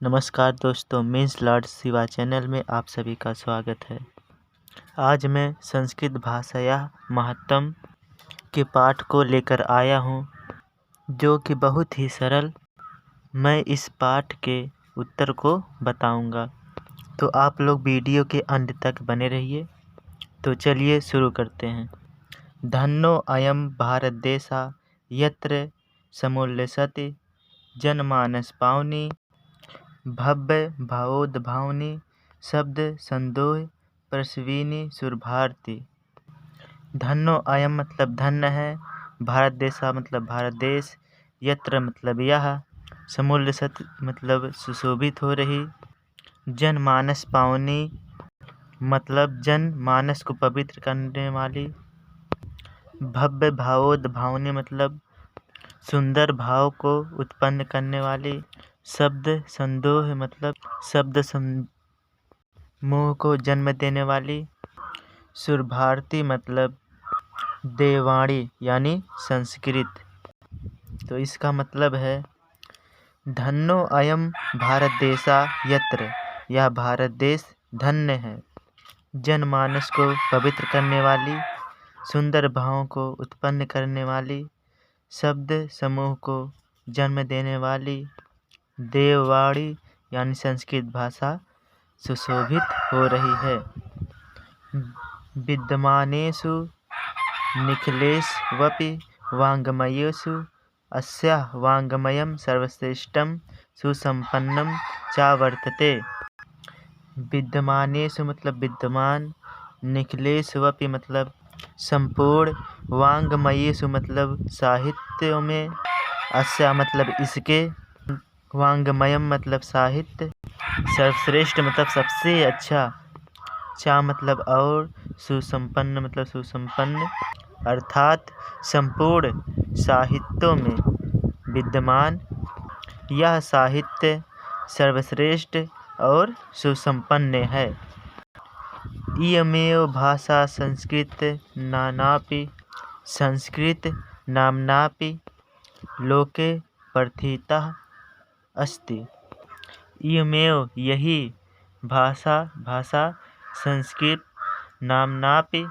नमस्कार दोस्तों, means Lord Shiva channel में आप सभी का स्वागत है। आज मैं संस्कृत भाषा या महत्तम के पाठ को लेकर आया हूँ, जो कि बहुत ही सरल। मैं इस पाठ के उत्तर को बताऊँगा, तो आप लोग वीडियो के अंत तक बने रहिए। तो चलिए शुरू करते हैं। धन्नो अयम भारत देशा यत्र समुल्लसति जनमानस पावनी भव्य भावोद्भावनी शब्द संदोह प्रसवीनी सुरभारती। धन्नो अयम मतलब धन्य है, भारत देशा मतलब भारत देश, यत्र मतलब यह, समुल्लसत मतलब सुशोभित हो रही, जनमानस पावनी मतलब जन मानस को पवित्र करने वाली, भव्य भावोद्भावनी मतलब सुंदर भाव को उत्पन्न करने वाली, शब्द संदोह मतलब शब्द समूह को जन्म देने वाली, सुरभारती मतलब देववाणी यानी संस्कृत। तो इसका मतलब है धन्नो अयम भारत देशा यत्र, यह भारत देश धन्य है, जनमानस को पवित्र करने वाली, सुंदर भावों को उत्पन्न करने वाली, शब्द समूह को जन्म देने वाली, देववाणी यानी संस्कृत भाषा सुशोभित हो रही है। विद्यमानेषु निखिलेष्वपि वाङ्मयेषु अस्याः वाङ्मयं सर्वश्रेष्ठं सुसम्पन्नं च वर्तते। विद्यमानेषु मतलब विद्यमान, निखिलेष्वपि मतलब संपूर्ण, वाङ्मयेषु मतलब साहित्यों में, अस्या मतलब इसके, वाङ्मयम मतलब साहित्य, सर्वश्रेष्ठ मतलब सबसे अच्छा, चा मतलब और, सुसंपन्न मतलब सुसंपन्न, अर्थात संपूर्ण साहित्यों में विद्यमान यह साहित्य सर्वश्रेष्ठ और सुसंपन्न है। इयमेव भाषा संस्कृत नानापि, संस्कृत नाम्नापि लोके प्रथिता अस्ति। इयमेव यही भाषा संस्कृत नाम्नापि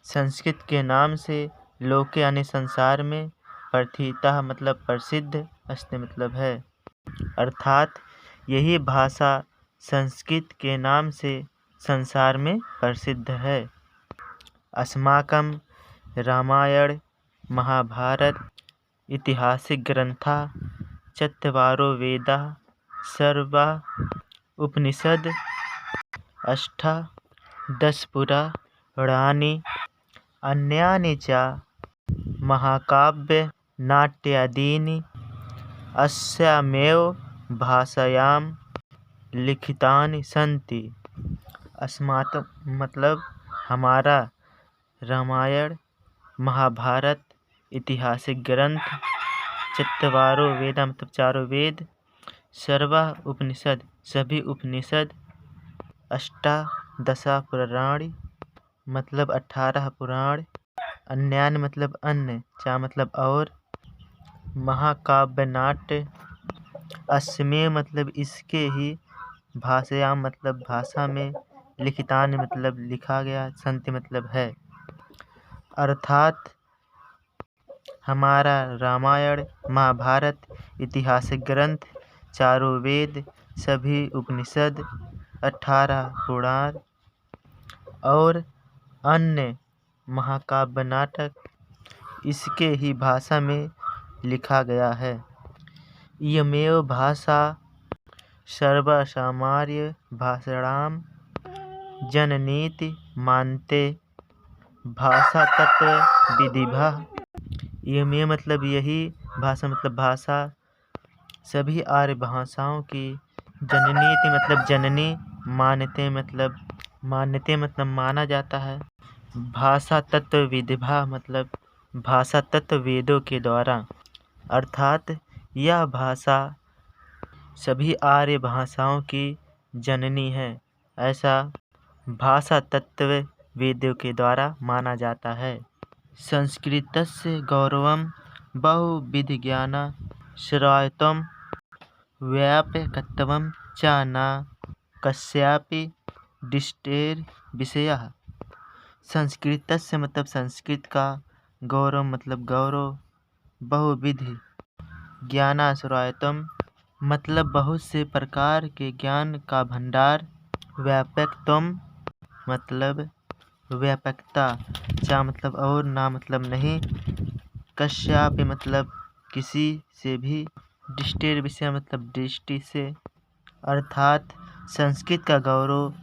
संस्कृत के नाम से, लोके यानी संसार में, प्रथिता मतलब प्रसिद्ध, अस्ति मतलब है, अर्थात यही भाषा संस्कृत के नाम से संसार में प्रसिद्ध है। अस्माकं रामायण महाभारत ऐतिहासिक ग्रंथा चत्वारो वेदाः सर्वा उपनिषद अष्टादश पुराणानि अन्यानि च महाकाव्य नाट्यादीनि अस्यामेव भाषायां लिखितानि सन्ति। अस्मात् मतलब हमारा रामायण महाभारत ऐतिहासिक ग्रंथ, चत्वारो वेद मतलब चारों वेद, सर्वा उपनिषद सभी उपनिषद, अष्टादशा पुराणी मतलब 18 पुराण, अन्यान मतलब अन्य, चा मतलब और, महाकाव्य नाट्य अस्मे मतलब इसके ही, भाषायाम मतलब भाषा में, लिखितान मतलब लिखा गया, संति मतलब है, अर्थात हमारा रामायण महाभारत ऐतिहासिक ग्रंथ, चारों वेद, सभी उपनिषद, 18 पुराण और अन्य महाकाव्य नाटक इसके ही भाषा में लिखा गया है। इयमेव भाषा सर्वसामान्य भाषाणां जननीति मानते भाषा तत्व विधिभः। इयमेव मतलब यही, भाषा मतलब भाषा, सभी आर्य भाषाओं की, जननीति मतलब जननी, मानते मतलब माना जाता है, भाषा तत्व विधिभा मतलब भाषा तत्व वेदों के द्वारा, अर्थात यह भाषा सभी आर्य भाषाओं की जननी है, ऐसा भाषा तत्व वेदों के द्वारा माना जाता है। संस्कृतस्य गौरवं बहुविधज्ञानं श्रायतं व्यापकत्वं च न कस्यापि दृष्टेर्विषयः। संस्कृतस्य मतलब संस्कृत का, गौरव मतलब गौरव, बहुविधि ज्ञानाश्रयत्वं मतलब बहुत से प्रकार के ज्ञान का भंडार, व्यापकत्वं मतलब व्यापकता, चा मतलब और, ना मतलब नहीं, कश्यापि मतलब किसी से भी, दृष्टेर विषय मतलब दृष्टि से, अर्थात संस्कृत का गौरव,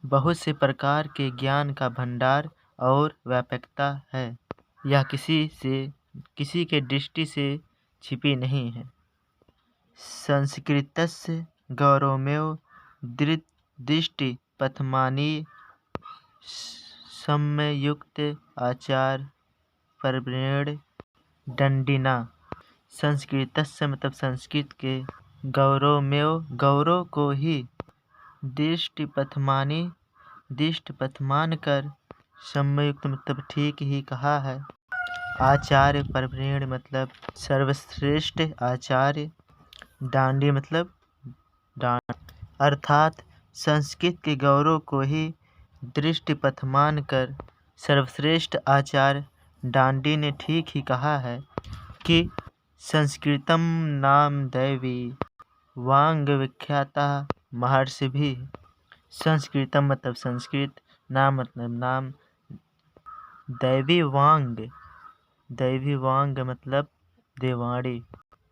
बहुत से प्रकार के ज्ञान का भंडार और व्यापकता है। यह किसी के दृष्टि से छिपी नहीं है। संस्कृतस्य गौरवमेव दृष्टि पथमानी सम्ययुक्त आचार परप्रेण दंडिना। संस्कृतस्य मतलब संस्कृत के, गौरवमेव गौरव को ही, दृष्टि पथमान कर, सम्ययुक्त मतलब ठीक ही कहा है, आचार्य परप्रेण मतलब सर्वश्रेष्ठ आचार्य, डांडी मतलब डांड, अर्थात संस्कृत के गौरव को ही दृष्टिपथ मान कर सर्वश्रेष्ठ आचार्य डांडी ने ठीक ही कहा है कि संस्कृतम नाम दैवी वांग विख्याता महर्षि भी। संस्कृतम मतलब संस्कृत, नाम मतलब नाम, दैवी वांग मतलब देवाणी,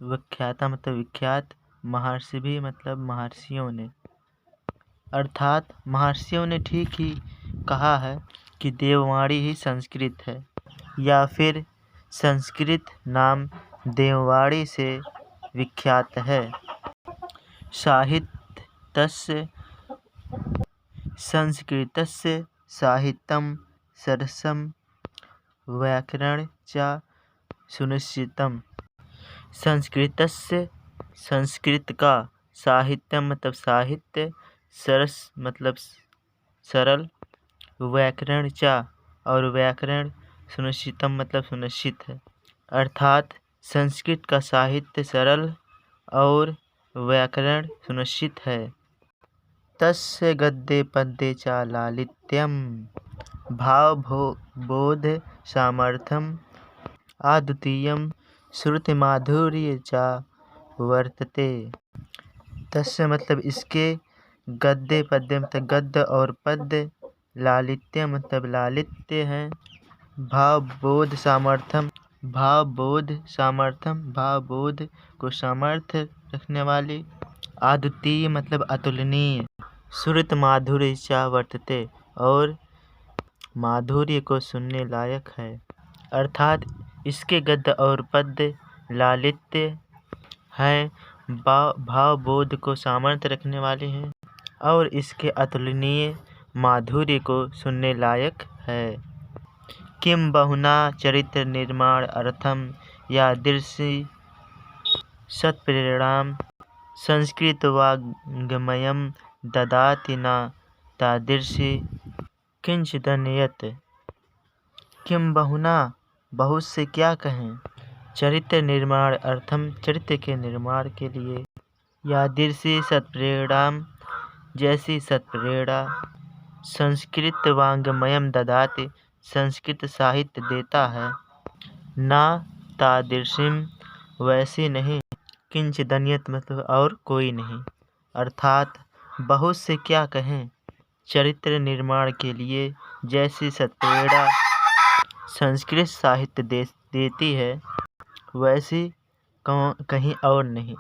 विख्याता मतलब विख्यात, महर्षि भी मतलब महर्षियों ने, अर्थात महर्षियों ने ठीक ही कहा है कि देववाणी ही संस्कृत है, या फिर संस्कृत नाम देववाणी से विख्यात है। साहित्यस्य संस्कृतस्य साहित्यं सरसं व्याकरण च सुनिश्चितम्। संस्कृतस्य संस्कृत का, साहित्य मतलब साहित्य, सरस मतलब सरल, व्याकरण चा और व्याकरण, सुनिश्चितम मतलब सुनिश्चित है, अर्थात संस्कृत का साहित्य सरल और व्याकरण सुनिश्चित है। तस्य गद्ये पद्ये च लालित्यं भावबोध सामर्थ्यम अद्वितीयं श्रुतिमाधुर्य च वर्तते। तस्य मतलब इसके, गद्य पद्य मतलब गद्य और पद्य, लालित्य मतलब लालित्य है, भावबोध सामर्थ्यम भावबोध को सामर्थ्य रखने वाली, अद्वितीय मतलब अतुलनीय, श्रुत माधुर्य च वर्तते और माधुर्य को सुनने लायक है, अर्थात इसके गद्य और पद्य लालित्य हैं, भावबोध को सामर्थ्य रखने वाले हैं और इसके अतुलनीय माधुर्य को सुनने लायक है। किम बहुना चरित्र निर्माण अर्थम यादृशी सत्प्रेरणां संस्कृत वाङ्मयं ददाति न तादृशी किंचिदन्यत्। किम बहुना बहुत से क्या कहें, चरित्र निर्माण अर्थम चरित्र के निर्माण के लिए, यादृशी सत्प्रेरणां जैसी सत्प्रेरणा, संस्कृत वाङ्मयं ददाति संस्कृत साहित्य देता है, ना तादृशीं वैसी नहीं, किंचिदन्यत् मतलब और कोई नहीं, अर्थात बहुत से क्या कहें, चरित्र निर्माण के लिए जैसी सत्प्रेरणा संस्कृत साहित्य देती है वैसी कहीं और नहीं।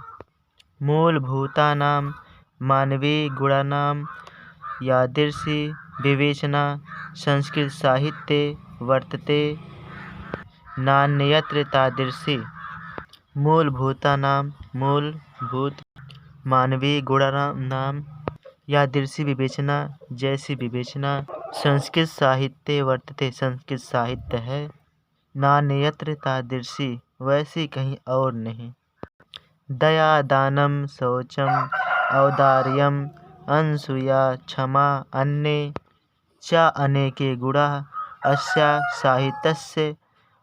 मूलभूतानां मानवीय गुणानां यादृशी विवेचना संस्कृत साहित्ये वर्तते नान्यत्र तादृशी। मूलभूत मानवीय गुणानां यादृशी विवेचना जैसी विवेचना संस्कृत साहित्ये वर्तते संस्कृत साहित्य है, नान्यत्र तादृशी वैसी कहीं और नहीं। दया दानं शौचम औदार्यम अनसूया क्षमा अन्ये च अनेके गुणा अस्या साहित्यस्य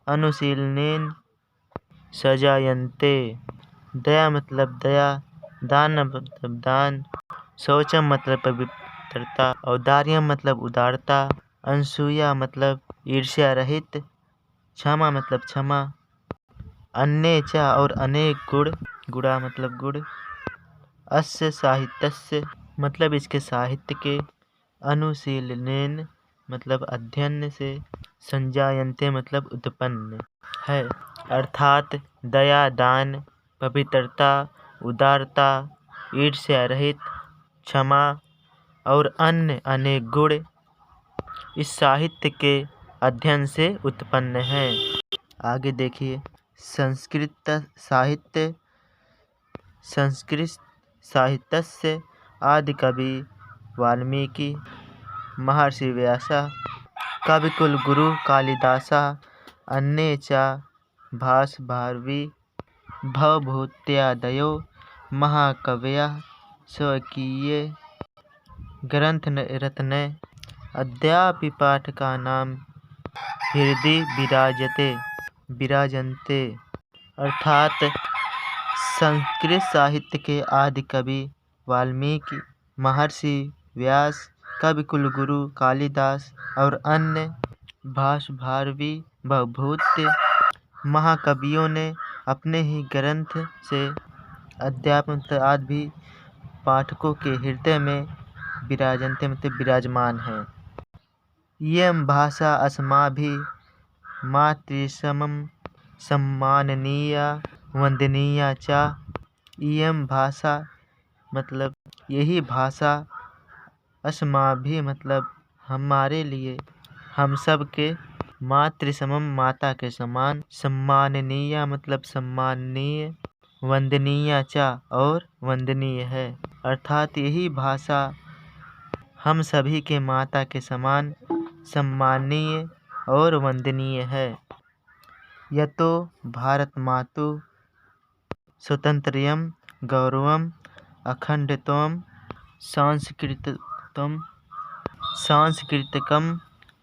अनुशीलनेन सजायन्ते। दया मतलब दया, दान मतलब दान, शौचम मतलब पवित्रता, औदार्यम मतलब उदारता, अनसूया मतलब ईर्ष्या रहित, क्षमा मतलब क्षमा, अन्य च और अनेक गुण, गुणा मतलब गुण, अस्य साहित्यस्य मतलब इसके साहित्य के, अनुशीलनेन मतलब अध्ययन से, संजायन्ते मतलब उत्पन्न है, अर्थात दया, दान, पवित्रता, उदारता, ईर्ष्या रहित, क्षमा और अन्य अनेक गुण इस साहित्य के अध्ययन से उत्पन्न है। आगे देखिए, संस्कृत साहित्यस्य आदिकवि वाल्मीकि, महर्षि व्यासः, कविकुलगुरु कालिदासः, अन्ये च भासभारवी भवभूत्यादयो महाकवयः स्वकीये ग्रन्थरत्ने अद्यापि पाठकानां हृदि विराजन्ते। अर्थात संस्कृत साहित्य के आदि कवि वाल्मीकि, महर्षि व्यास, कविकुलगुरु कालिदास और अन्य भाषाभारवी भवभूत महाकवियों ने अपने ही ग्रंथ से अध्यात्म आज भी पाठकों के हृदय में विराजन्ते मतलब विराजमान है। इयं भाषा अस्माभिः मातृसमं सम्माननीया वंदनीया च। इयं भाषा मतलब यही भाषा अस्माभिः मतलब हमारे लिए, हम सब के, मातृसमम माता के समान, सम्माननीय मतलब सम्माननीय, वंदनीय च और वंदनीय है। अर्थात यही भाषा हम सभी के माता के समान सम्माननीय और वंदनीय है। यतो भारत मातु स्वतंत्रयं गौरवम् अखंडत्वं सांस्कृतिकम्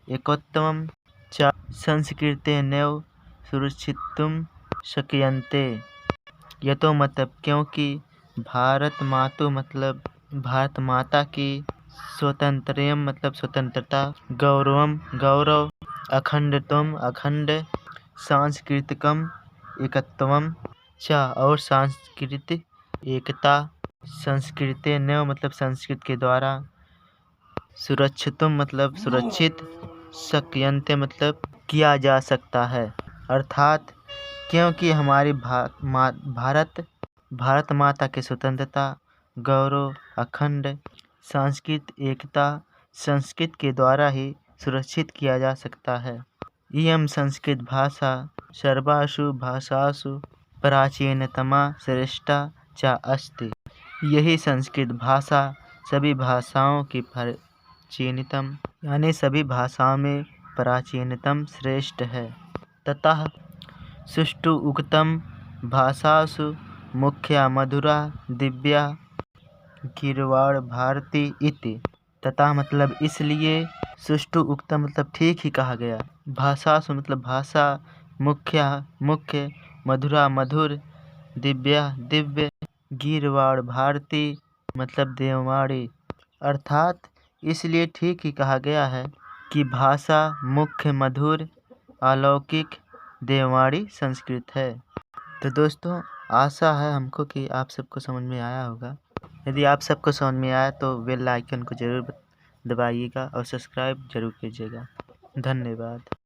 एकत्वं च संस्कृतेनैव सुरक्षितुं शक्यन्ते। यतो मतलब क्योंकि भारत मातु मतलब भारत माता की, स्वतंत्रयम मतलब स्वतंत्रता, गौरवम गौरव, अखंडत्वम अखंड, सांस्कृतिकम एकत्वम च और सांस्कृतिक एकता, संस्कृतेनैव मतलब संस्कृत के द्वारा, सुरक्षितुम मतलब सुरक्षित, शक्यन्ते मतलब किया जा सकता है। अर्थात क्योंकि हमारी भारत माता की स्वतंत्रता, गौरव, अखंड, सांस्कृतिक एकता संस्कृत के द्वारा ही सुरक्षित किया जा सकता है। इयं संस्कृत भाषा सर्वासु भाषासु प्राचीनतमा श्रेष्ठा च अस्ति। यही संस्कृत भाषा सभी भाषाओं की प्राचीनतम यानी सभी भाषाओं में प्राचीनतम श्रेष्ठ है। ततः सुष्ठु उक्तम भाषासु मुख्या मधुरा दिव्या गीर्वाण भारती इति। तथा मतलब इसलिए, सुष्ठु उक्तम मतलब ठीक ही कहा गया, भाषासु मतलब भाषा, मुख्य, मधुरा मधुर, दिव्या दिव्य, गीर्वाण भारती मतलब देववाणी। अर्थात इसलिए ठीक ही कहा गया है कि भाषा मुख्य, मधुर, अलौकिक, देववाणी संस्कृत है। तो दोस्तों, आशा है हमको कि आप सबको समझ में आया होगा। यदि आप सबको समझ में आया तो बेल आइकन को जरूर दबाइएगा और सब्सक्राइब जरूर कीजिएगा। धन्यवाद।